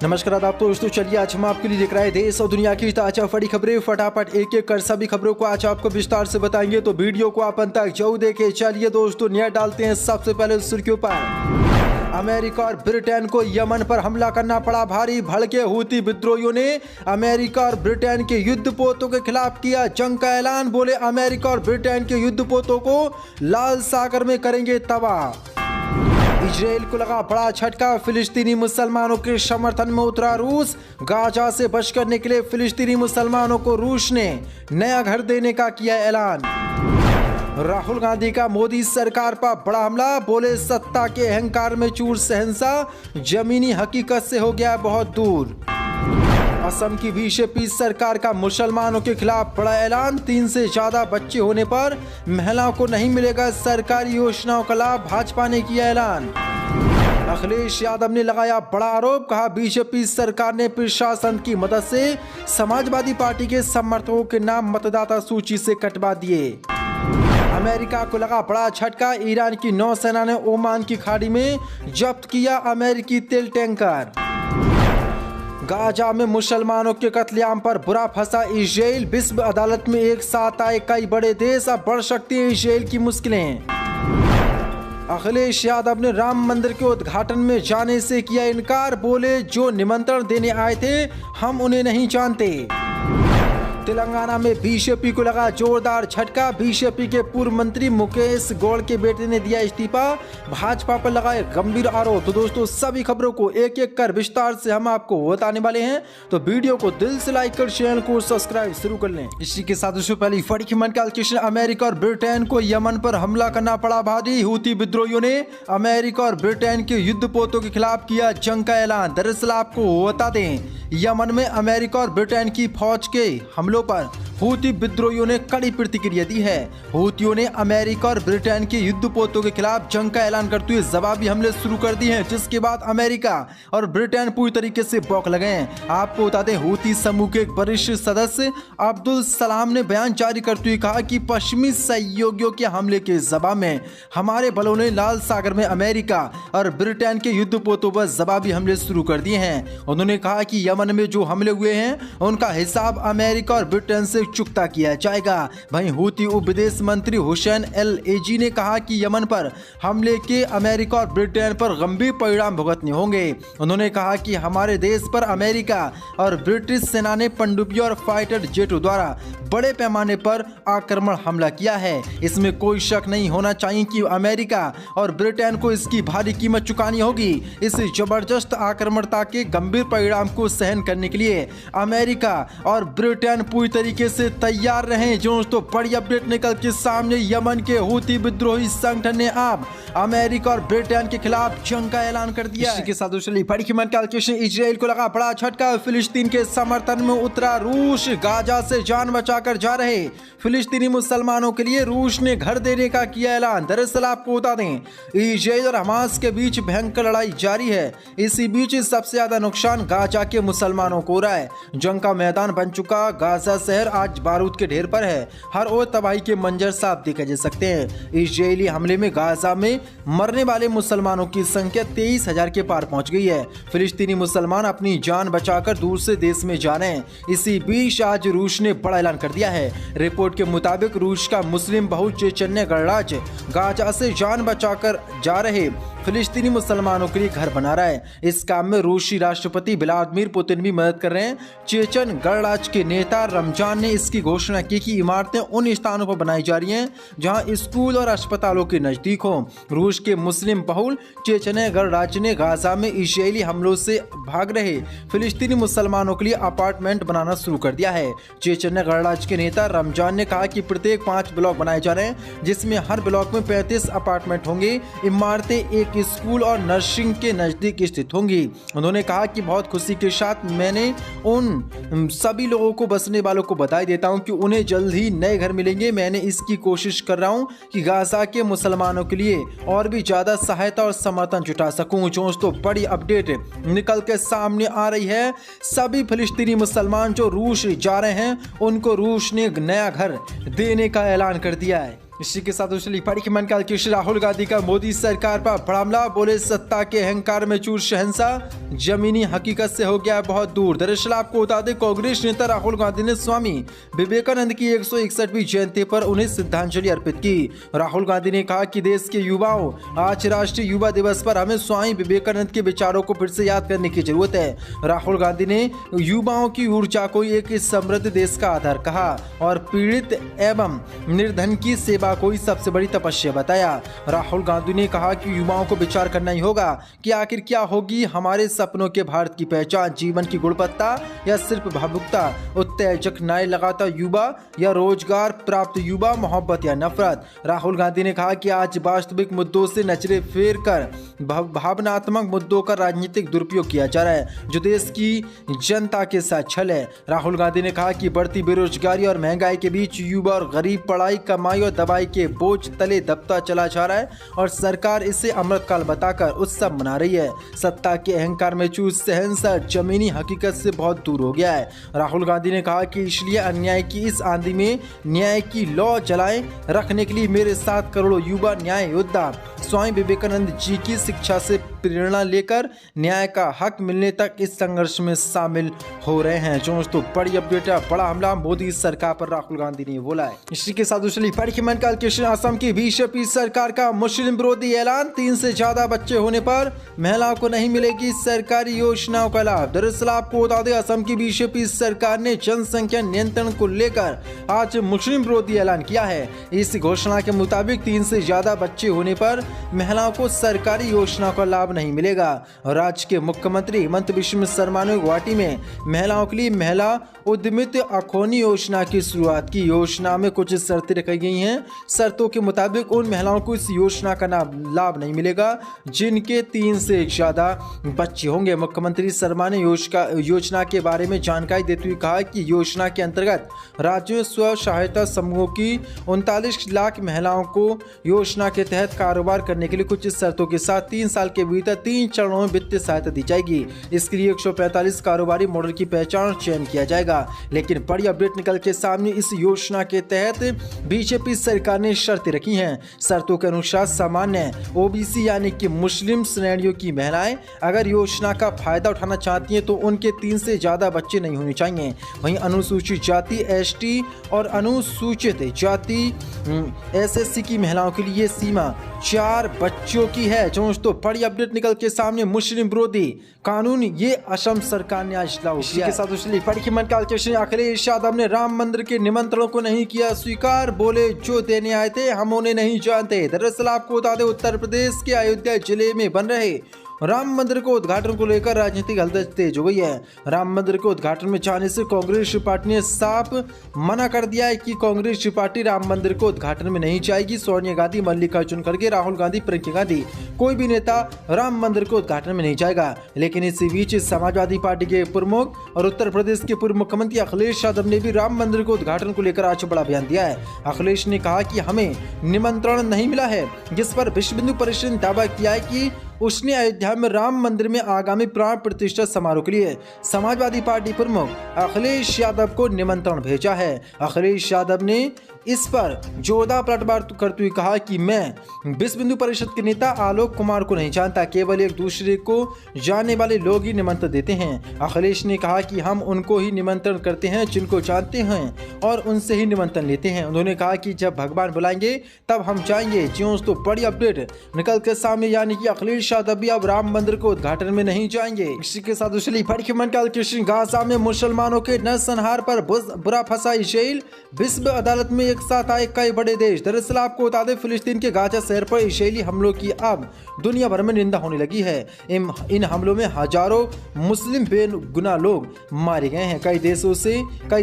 नमस्कार आदाब दोस्तों, चलिए आज हम आपके लिए लेकर आए देश और दुनिया की ताजा बड़ी खबरें। फटाफट एक एक कर सभी खबरों को आज आपको विस्तार से बताएंगे, तो वीडियो को आप अंत तक जरूर देखें। चलिए दोस्तों, नजर डालते हैं सबसे पहले सुर्खियों पर। अमेरिका और ब्रिटेन को यमन पर हमला करना पड़ा भारी। भड़के हूती विद्रोहियों ने अमेरिका और ब्रिटेन के युद्धपोतों के खिलाफ किया जंग का ऐलान। बोले अमेरिका और ब्रिटेन के युद्धपोतों को लाल सागर में करेंगे तबाह। इजराइल को लगा बड़ा झटका, फिलिस्तीनी मुसलमानों के समर्थन में उतरा रूस। गाजा से बचकर निकले फिलिस्तीनी मुसलमानों को रूस ने नया घर देने का किया ऐलान। राहुल गांधी का मोदी सरकार पर बड़ा हमला। बोले सत्ता के अहंकार में चूर शहंशाह, जमीनी हकीकत से हो गया बहुत दूर। असम की बीजेपी सरकार का मुसलमानों के खिलाफ बड़ा ऐलान। 3 से ज्यादा बच्चे होने पर महिलाओं को नहीं मिलेगा सरकारी योजनाओं का लाभ, भाजपा ने किया ऐलान। अखिलेश यादव ने लगाया बड़ा आरोप, कहा बीजेपी सरकार ने प्रशासन की मदद से समाजवादी पार्टी के समर्थकों के नाम मतदाता सूची से कटवा दिए। अमेरिका को लगा बड़ा झटका, ईरान की नौसेना ने ओमान की खाड़ी में जब्त किया अमेरिकी तेल टैंकर। गाजा में मुसलमानों के कत्लेआम पर बुरा फंसा इजराइल। विश्व अदालत में एक साथ आए कई बड़े देश, अब बढ़ सकती है इजराइल की मुश्किलें। अखिलेश यादव ने राम मंदिर के उद्घाटन में जाने से किया इनकार। बोले जो निमंत्रण देने आए थे हम उन्हें नहीं जानते। तेलंगाना में बीजेपी को लगा जोरदार झटका। बीजेपी के पूर्व मंत्री मुकेश गौड़ के बेटे ने दिया इस्तीफा, भाजपा पर लगाए गंभीर आरोप। तो दोस्तों, सभी खबरों को एक एक कर विस्तार से हम आपको बताने वाले हैं, तो वीडियो को दिल से लाइक कर चैनल को सब्सक्राइब शुरू कर लें। इसी के साथ दोस्तों, पहली बड़ी खबर, अमेरिका और ब्रिटेन को यमन पर हमला करना पड़ा भारी। हूती विद्रोहियों ने अमेरिका और ब्रिटेन के युद्धपोतों के खिलाफ किया जंग का ऐलान। दरअसल आपको बता दें, यमन में अमेरिका और ब्रिटेन की फौज के हमलों पर हूती विद्रोहियों ने कड़ी प्रतिक्रिया दी है। हूतियों ने अमेरिका और ब्रिटेन के युद्धपोतों के खिलाफ जंग का ऐलान करते हुए जवाबी हमले शुरू कर दिए हैं, जिसके बाद अमेरिका और ब्रिटेन पूरी तरीके से बौखला गए हैं। आपको बता दें, हूती समूह के एक वरिष्ठ सदस्य अब्दुल सलाम ने बयान जारी करते हुए कहा कि पश्चिमी सहयोगियों के हमले के जवाब में हमारे बलों ने लाल सागर में अमेरिका और ब्रिटेन के युद्धपोतों पर जवाबी हमले शुरू कर दिए हैं। उन्होंने कहा कि यमन में जो हमले हुए हैं उनका हिसाब अमेरिका और ब्रिटेन से चुकता किया जाएगा। वहीं हूती उप विदेश मंत्री हुसैन अल एजी ने कहा कि यमन पर हमले के अमेरिका और ब्रिटेन पर गंभीर परिणाम भुगतने होंगे। उन्होंने कहा कि हमारे देश पर अमेरिका और ब्रिटिश सेना ने पनडुब्बियों और फाइटर जेटों द्वारा बड़े पैमाने पर आक्रमण हमला किया है। इसमें कोई शक नहीं होना चाहिए कि अमेरिका और ब्रिटेन को इसकी भारी कीमत चुकानी होगी। इस जबरदस्त आक्रमणता के गंभीर परिणाम को सहन करने के लिए अमेरिका और ब्रिटेन पूरी तरीके से तैयार रहे। जो तो बड़ी अपडेट निकल के सामने, यमन के हूती विद्रोही संगठन ने अब अमेरिका और ब्रिटेन के खिलाफ जंग का ऐलान कर दिया। इसी के साथ बड़ी खबर, इजराइल को लगा बड़ा झटका, फिलिस्तीन के समर्थन में उतरा रूस। गाजा से जान बचाकर जा रहे फिलिस्तीनी मुसलमानों के लिए रूस ने घर देने का किया ऐलान। दरअसल आपको बता दें, इजराइल और हमास के बीच भयंकर लड़ाई जारी है। इसी बीच सबसे ज्यादा नुकसान गाजा के मुसलमानों को हो रहा है। जंग का मैदान बन चुका गाजा शहर आज बारूद के ढेर पर है। हर ओर तबाही के मंजर साफ देखे जा सकते हैं। इजरायली हमले में गाजा में मरने वाले मुसलमानों की संख्या 23,000 के पार पहुंच गई है। फिलिस्तीनी मुसलमान अपनी जान बचाकर दूसरे देश में जा रहे हैं। इसी बीच आज रूस ने बड़ा ऐलान कर दिया है। रिपोर्ट के मुताबिक रूस का मुस्लिम बहुल चेचन्य गणराज्य गाजा से जान बचाकर जा रहे फिलिस्तीनी मुसलमानों के लिए घर बना रहा है। इस काम में रूसी राष्ट्रपति व्लादिमीर पुतिन भी मदद कर रहे हैं। चेचन गणराज्य के नेता रमजान ने इसकी घोषणा की कि इमारतें उन स्थानों पर बनाई जा रही हैं जहां स्कूल और अस्पतालों के नजदीक हो। रूस के मुस्लिम बहुल चेचन्य गणराज्य ने गाजा में इजरायली हमलों से भाग रहे फिलिस्तीनी मुसलमानों के लिए अपार्टमेंट बनाना शुरू कर दिया है। चेचन्य गणराज्य के नेता रमजान ने कहा कि प्रत्येक 5 ब्लॉक बनाए जा रहे हैं, जिसमें हर ब्लॉक में 35 अपार्टमेंट होंगे। इमारतें एक स्कूल और नर्सिंग के नजदीक स्थित होंगी। उन्होंने कहा कि बहुत खुशी के साथ मैंने उन सभी लोगों को, बसने वालों को बधाई देता हूं कि उन्हें जल्द ही नए घर मिलेंगे। मैंने इसकी कोशिश कर रहा हूं कि गाजा के मुसलमानों के लिए और भी ज्यादा सहायता और समर्थन जुटा सकूं। दोस्तों, बड़ी अपडेट निकल के सामने आ रही है। सभी फिलिस्तीनी मुसलमान जो रूस जा रहे हैं उनको रूस ने नया घर देने का ऐलान कर दिया है। इसी के साथ दूसरी बड़ी खबर निकाल के राहुल गांधी का मोदी सरकार पर बड़ा हमला, बोले सत्ता के अहंकार में चूर शहंशाह, जमीनी हकीकत से हो गया बहुत दूर। दरअसल आपको बता दें, कांग्रेस नेता राहुल गांधी ने स्वामी विवेकानंद की 161वीं जयंती पर उन्हें श्रद्धांजलि अर्पित की। राहुल गांधी ने कहा कि देश के युवाओं, आज राष्ट्रीय युवा दिवस पर हमें स्वामी विवेकानंद के विचारों को फिर से याद करने की जरूरत है। राहुल गांधी ने युवाओं की ऊर्जा को एक समृद्ध देश का आधार कहा और पीड़ित एवं निर्धन की सेवा कोई सबसे बड़ी तपस्या बताया। राहुल गांधी ने कहा कि युवाओं को विचार करना ही होगा कि आखिर क्या होगी हमारे सपनों के भारत की पहचान, जीवन की गुणवत्ता या सिर्फ भावुकता, उत्तेजक न्याय लगाता युवा या रोजगार प्राप्त युवा, मोहब्बत या नफरत। राहुल गांधी ने कहा कि आज वास्तविक मुद्दों से नजरें फेर कर भावनात्मक मुद्दों का राजनीतिक दुरुपयोग किया जा रहा है, जो देश की जनता के साथ छल है। राहुल गांधी ने कहा कि बढ़ती बेरोजगारी और महंगाई के बीच युवा और गरीब पढ़ाई, कमाई और दवाई के बोझ तले दबता चला जा रहा है और सरकार इसे अमृतकाल बताकर उत्सव मना रही है। सत्ता के अहंकार में चूर शहंशाह जमीनी हकीकत से बहुत दूर हो गया है। राहुल गांधी ने कहा कि इसलिए अन्याय की इस आंधी में न्याय की लौ जलाए रखने के लिए मेरे 7 करोड़ युवा न्याय योद्धा स्वामी विवेकानंद जी की शिक्षा से प्रेरणा लेकर न्याय का हक मिलने तक इस संघर्ष में शामिल हो रहे हैं। दोस्तों बड़ी अपडेट है, बड़ा हमला मोदी सरकार पर राहुल गांधी ने बोला है। इसी के साथ दूसरी बड़ी खबर निकाल के असम की बीजेपी सरकार का मुस्लिम विरोधी ऐलान, 3 से ज्यादा बच्चे होने पर महिलाओं को नहीं मिलेगी सरकारी योजनाओं का लाभ। दरअसल आपको बता दें, असम की बीजेपी सरकार ने जनसंख्या नियंत्रण को लेकर आज मुस्लिम विरोधी ऐलान किया है। इस घोषणा के मुताबिक 3 से ज्यादा बच्चे होने पर महिलाओं को सरकारी योजनाओं का लाभ नहीं मिलेगा। राज्य के मुख्यमंत्री हेमंत बिश्व शर्मा ने गुवाहाटी में महिलाओं के लिए महिला उद्यमित अखोनी योजना की शुरुआत की। योजना में कुछ शर्तें रखी गई हैं। शर्तों के मुताबिक उन महिलाओं को इस योजना का लाभ नहीं मिलेगा जिनके 3 से ज्यादा बच्चे होंगे। मुख्यमंत्री शर्मा ने योजना के बारे में जानकारी देते हुए कहा कि योजना के अंतर्गत राज्य में स्व सहायता समूहों की 39 लाख महिलाओं को योजना के तहत कारोबार करने के लिए कुछ शर्तों के साथ 3 साल के भीतर 3 चरणों में वित्तीय सहायता दी जाएगी। इसके लिए 145 कारोबारी मॉडल की पहचान और चयन किया जाएगा। लेकिन बड़ी अपडेट निकल के सामने, इस योजना के तहत बीजेपी सरकार ने शर्तें रखी हैं। शर्तों के अनुसार सामान्य ओबीसी यानी कि मुस्लिम श्रेणियों की महिलाएं अगर योजना का फायदा उठाना चाहती हैं तो उनके 3 से ज्यादा बच्चे नहीं होने चाहिए। वहीं अनुसूचित जाति, एसटी और अनुसूचित जाति एसएससी की महिलाओं के लिए सीमा 4 बच्चों की है। दोस्तों बड़ी अपडेट निकल के सामने, मुस्लिम विरोधी कानून ये असम सरकार ने आज लागू किया। इसके साथ उसने बड़ी खबर निकाल के अखिलेश यादव ने राम मंदिर के निमंत्रणों को नहीं किया स्वीकार, बोले जो देने आए थे हम उन्हें नहीं जानते। दरअसल आपको बता दें, उत्तर प्रदेश के अयोध्या जिले में बन रहे राम मंदिर को उद्घाटन को लेकर राजनीतिक हलचल तेज हो गई है। राम मंदिर के उद्घाटन में जाने से कांग्रेस पार्टी ने साफ मना कर दिया है कि कांग्रेस पार्टी राम मंदिर को उद्घाटन में नहीं जाएगी। सोनिया गांधी, मल्लिकार्जुन खड़गे, राहुल गांधी, प्रियंका गांधी, कोई भी नेता राम मंदिर को उद्घाटन में नहीं जाएगा। लेकिन इसी बीच समाजवादी पार्टी के प्रमुख और उत्तर प्रदेश के पूर्व मुख्यमंत्री अखिलेश यादव ने भी राम मंदिर को उद्घाटन को लेकर आज बड़ा बयान दिया है। अखिलेश ने कहा कि हमें निमंत्रण नहीं मिला है, जिस पर विश्व हिंदू परिषद ने दावा किया है कि उसने अयोध्या में राम मंदिर में आगामी प्राण प्रतिष्ठा समारोह के लिए समाजवादी पार्टी प्रमुख अखिलेश यादव को निमंत्रण भेजा है। अखिलेश यादव ने इस पर जोरदार पलटवार करते हुए कहा कि मैं विश्व हिंदू परिषद के नेता आलोक कुमार को नहीं जानता, केवल एक दूसरे को जानने वाले लोग ही निमंत्रण देते हैं। अखिलेश ने कहा कि हम उनको ही निमंत्रण करते हैं जिनको जानते हैं और उनसे ही निमंत्रण लेते हैं। उन्होंने कहा कि जब भगवान बुलाएंगे तब हम जाएंगे। तो बड़ी अपडेट निकल के सामने, यानी कि अखिलेश यादव भी अब राम मंदिर को उद्घाटन में नहीं जाएंगे। इसी के साथ दूसरी बड़ी खबर निकाल के गाजा में मुसलमानों के नरसंहार पर बुरा फंसा इसराइल, विश्व अदालत में एक साथ आए कई बड़े देश। दरअसल आपको बता दें, फिलिस्तीन के गाजा शहर पर इजरायली हमलों की अब दुनिया भर में निंदा होने लगी है। इन हमलों में हजारों मुस्लिम बेगुनाह लोग मारे गए हैं। कई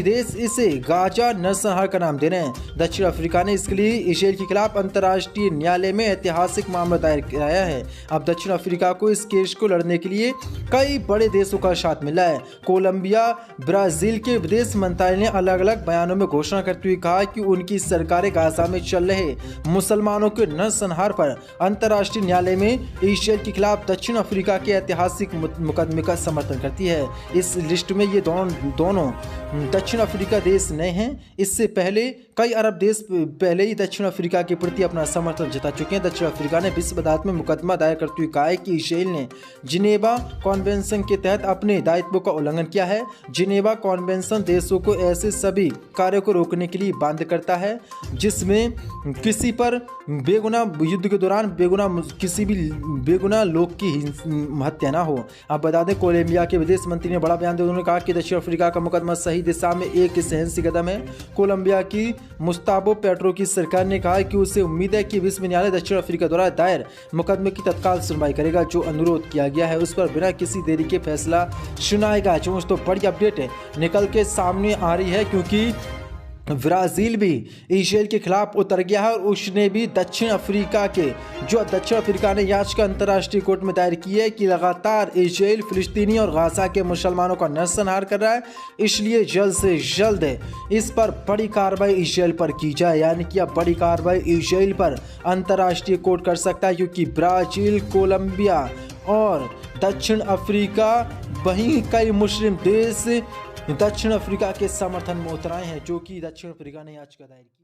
देश इसे गाजा नरसंहार का नाम दे रहे हैं। दक्षिण अफ्रीका ने इसके लिए इजरायल के खिलाफ अंतर्राष्ट्रीय न्यायालय में ऐतिहासिक मामला दायर कराया है। अब दक्षिण अफ्रीका को इस केस को लड़ने के लिए कई बड़े देशों का साथ मिला है। कोलंबिया, ब्राजील के विदेश मंत्रालय ने अलग अलग बयानों में घोषणा करते हुए कहा कि उनकी सरकार गाजा में चल रहे मुसलमानों के नरसंहार पर अंतर्राष्ट्रीय न्यायालय में इजराइल के खिलाफ दक्षिण अफ्रीका के ऐतिहासिक मुकदमे का समर्थन करती है। इस लिस्ट में ये दोनों दक्षिण अफ्रीका देश नए हैं। इससे पहले कई अरब देश पहले ही दक्षिण अफ्रीका के प्रति अपना समर्थन जता चुके हैं। दक्षिण अफ्रीका ने विश्व अदालत में मुकदमा दायर करते हुए कहा है कि इजराइल ने जिनेवा कॉन्वेंशन के तहत अपने दायित्वों का उल्लंघन किया है। जिनेवा कॉन्वेंशन देशों को ऐसे सभी कार्यों को रोकने के लिए बाध्य करता है जिसमें किसी पर बेगुनाह युद्ध के दौरान किसी भी बेगुनाह लोग की हत्या ना हो। आप बता दें, कोलंबिया के विदेश मंत्री ने बड़ा बयान दिया। उन्होंने कहा कि दक्षिण अफ्रीका का मुकदमा सही दिशा में एक सैन्य कदम है। कोलंबिया की मुस्ताबो पेट्रो की सरकार ने कहा कि उसे उम्मीद है कि विश्व न्यायालय दक्षिण अफ्रीका द्वारा दायर मुकदमे की तत्काल सुनवाई करेगा। जो अनुरोध किया गया है उस पर बिना किसी देरी के फैसला सुनाएगा। तो बड़ी अपडेट निकल के सामने आ रही है क्योंकि ब्राज़ील भी इजराइल के खिलाफ उतर गया है और उसने भी दक्षिण अफ्रीका ने याचिका अंतर्राष्ट्रीय कोर्ट में दायर की है कि लगातार इजराइल फिलिस्तीनी और गाजा के मुसलमानों का नरसंहार कर रहा है, इसलिए जल्द से जल्द इस पर बड़ी कार्रवाई इजराइल पर की जाए। यानी कि अब बड़ी कार्रवाई इजराइल पर अंतर्राष्ट्रीय कोर्ट कर सकता है क्योंकि ब्राज़ील, कोलंबिया और दक्षिण अफ्रीका वहीं कई मुस्लिम देश दक्षिण अफ्रीका के समर्थन में उतर आए हैं, जो कि दक्षिण अफ्रीका ने याचिका दायर की।